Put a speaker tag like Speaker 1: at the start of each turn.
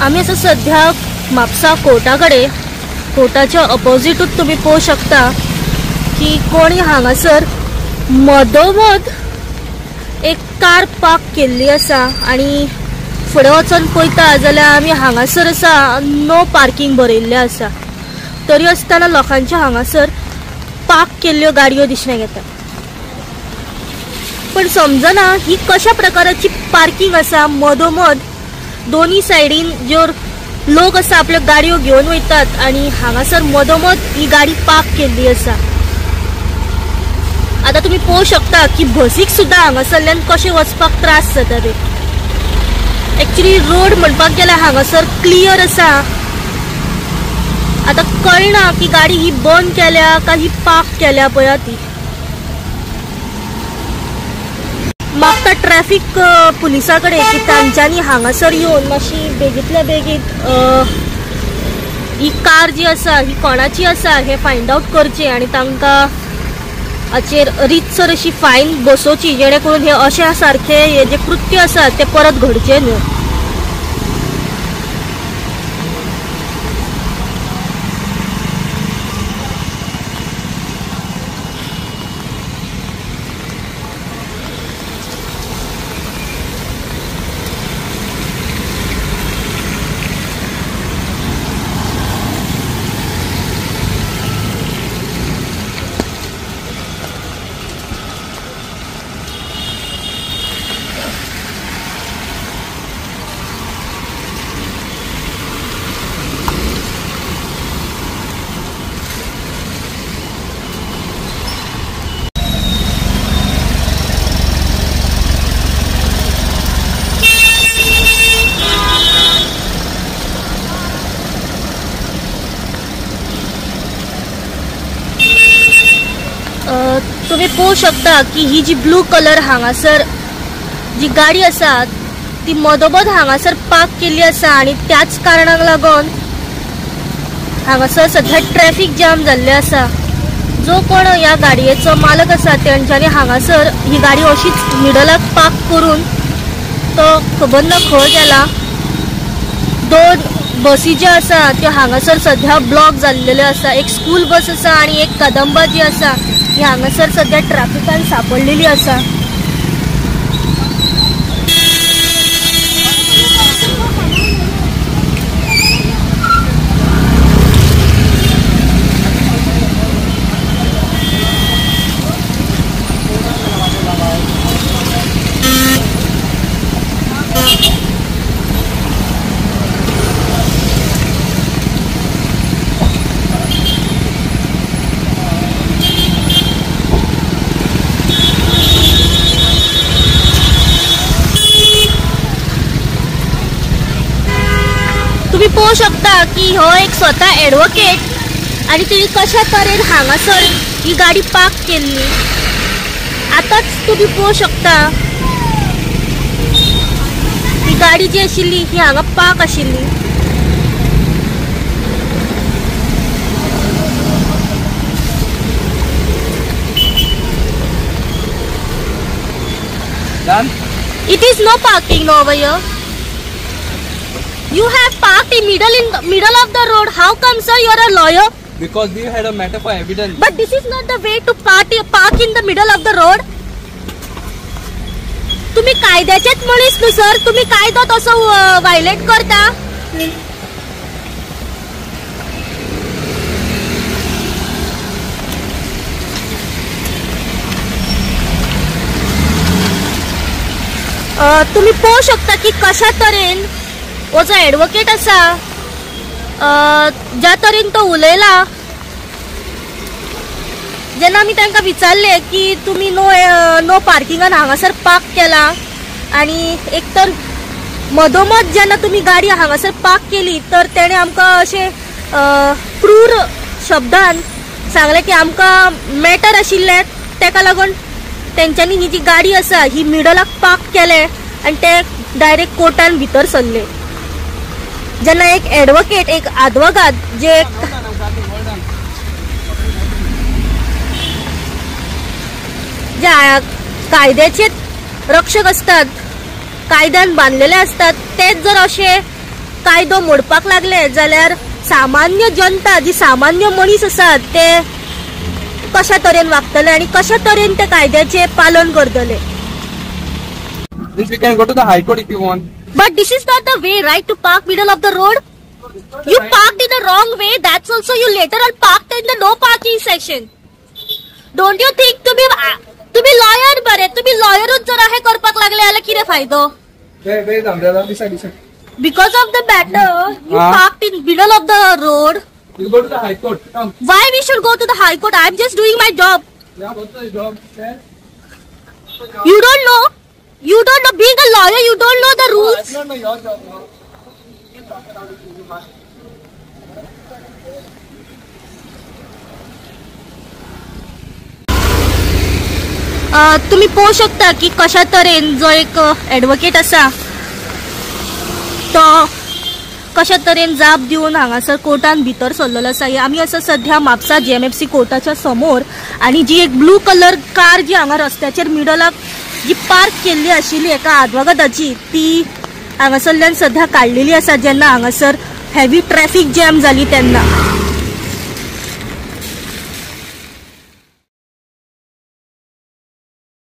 Speaker 1: आम्ही असं सध्या म्हापसा कोर्टाकडे कोर्टाच्या अपोजिटूच तुम्ही पळोवंक शकता की कोणी हांगासर मधोमध एक कार पार्क केल्ली आसा आणि फुडें वचून पळयता जाल्यार आमी हांगासर आसा नो पार्किंग बरयल्लें आसा। तरी आसतना लोकांच्या हांगासर पार्क केल्ल्यो गाडयो दिसण्यात येता, पण समजना ही कशा प्रकाराची पार्किंग आसा। मधोमध दोन्ही सायडीन ज्यो लोक आसा आपल्यो गाडयो घेवन वयतात आणि हांगासर मधोमध ही गाडी पार्क केल्ली आसा। आता तुम्ही पळोवंक शकता की बसीक सुद्धा हांगासरल्यान कशें वचपाक त्रास जाता ते। एक्चुअली रोड म्हणपाक गेल्यार हांगासर क्लियर आसा। आता कळना की गाडी ही बंद केल्या का ही पार्क केल्या पळया ती। मागता ट्रॅफिक पुलिसा कडेन की तांच्यांनी हांगासर येवन मातशी बेगीतल्या बेगीत ही कार जी आसा ही कोणाची आसा हे फायंड आउट करचे आणि तांकां हाचेर रितसर अशी फायन बसोवची, जेणे करून हे अशा सारखे हे जे कृत्य आसा ते परत घडचे न्हू। तुम्ही पळोवंक शकता की ही जी ब्लू कलर हांगासर जी गाडी आसा ती मधोमध हांगासर पार्क केल्ली आसा आणि त्याच कारणाक लागून हांगासर सध्या ट्रॅफिक जाम जाल्ले आसा। जो कोण ह्या गाडयेचो मालक आसा तेंच्यांनी हांगासर ही गाडी अशीच मिडलाक पार्क करून तो खबर ना खंय गेला। दोन बसी ज्यो आसा त्यो हांगासर सध्या ब्लॉक जाल्लेल्यो आसा। एक स्कूल बस आसा आणि एक कदंबा जी आसा ही हांगासर सध्या ट्रॅफिकान सापडलेली आसा। तुम्ही पळोवंक शकता की हो एक स्वतः एडवोकेट आणि ती कशा तरेन हांगासर ही गाडी पार्क केल्ली। आताच तुम्ही पळोवंक शकता ही गाडी जी आशिल्ली ही हांगा पार्क आशिल्ली। It is no parking over here. You have parked in middle of the road. How come, sir? You are a lawyer.
Speaker 2: Because we had a matter for evidence.
Speaker 1: But this is not the way to park in the middle of the road. तुम्ही कायद्याचेच मनीस न्हू sir, तुम्ही कायदो तसो violet करता। तुम्ही पळोवंक शकता की कशा तरेन हो जो एडवोकेट आसा ज्या तरेन तो उलयला। जेन्ना आमी तांकां विचारले की तुमी नो पार्किंगान हांगासर पार्क केला आणि एक तर मधोमध जेन्ना तुमी गाडी हांगासर पार्क केली तर तेणे आमकां अशें क्रूर शब्दान सांगले की आमकां मॅटर आशिल्ले तेका लागून तेंच्यांनी ही जी गाडी आसा ही मिडलाक पार्क केले आणि ते डायरेक्ट कोर्टान भितर सरले। जेन्ना एक एडवोकेट एक आदवोगाद जे कायद्याचे रक्षक असतात, कायद्यान बांधलेले असतात, तेच जर असे कायदो मोडपाक लागले जाल्यार सामान्य जनता जी सामान्य मनीस आसात ते कशा तरेन वागतले आणि कशा तरेन ते कायद्याचे पालन करतले.
Speaker 2: We can go to the High Court if you want.
Speaker 1: But this is not the way, right, to park middle of the road. You parked in the wrong way. That's also you later on parked in the no parking section. Don't you think तुम्ही lawyer बरे तुम्ही lawyer जर हे करपाक लागले आले किती फायदो?
Speaker 2: Where the umbrella? Beside.
Speaker 1: Because of the matter, you parked in middle of the road.
Speaker 2: You go to the High Court. Come.
Speaker 1: Why we should go to the High Court? I'm just doing my job.
Speaker 2: Yeah, what's the job?
Speaker 1: You don't know. You don't know. Being a lawyer, you don't know the rules.
Speaker 2: It's not your job. No.
Speaker 1: तुम्ही पोळू शकता की कशा तरेन जो एक advocate असा तो कशा तरेन जाप दिवन हांगासर कोर्टान भितर सरलेलो आसा. आमी आसा सध्या म्हापसा GMFC कोर्टाच्या समोर आणि जी एक ब्लू कलर कार जी हांगा रस्त्याचेर मिडलाक जी पार्क केल्ली आशिल्ली एका आदवोगादाची ती हांगासरल्यान सध्या काडलेली आसा जेन्ना हांगासर हेवी ट्रॅफिक जॅम जाली तेन्ना.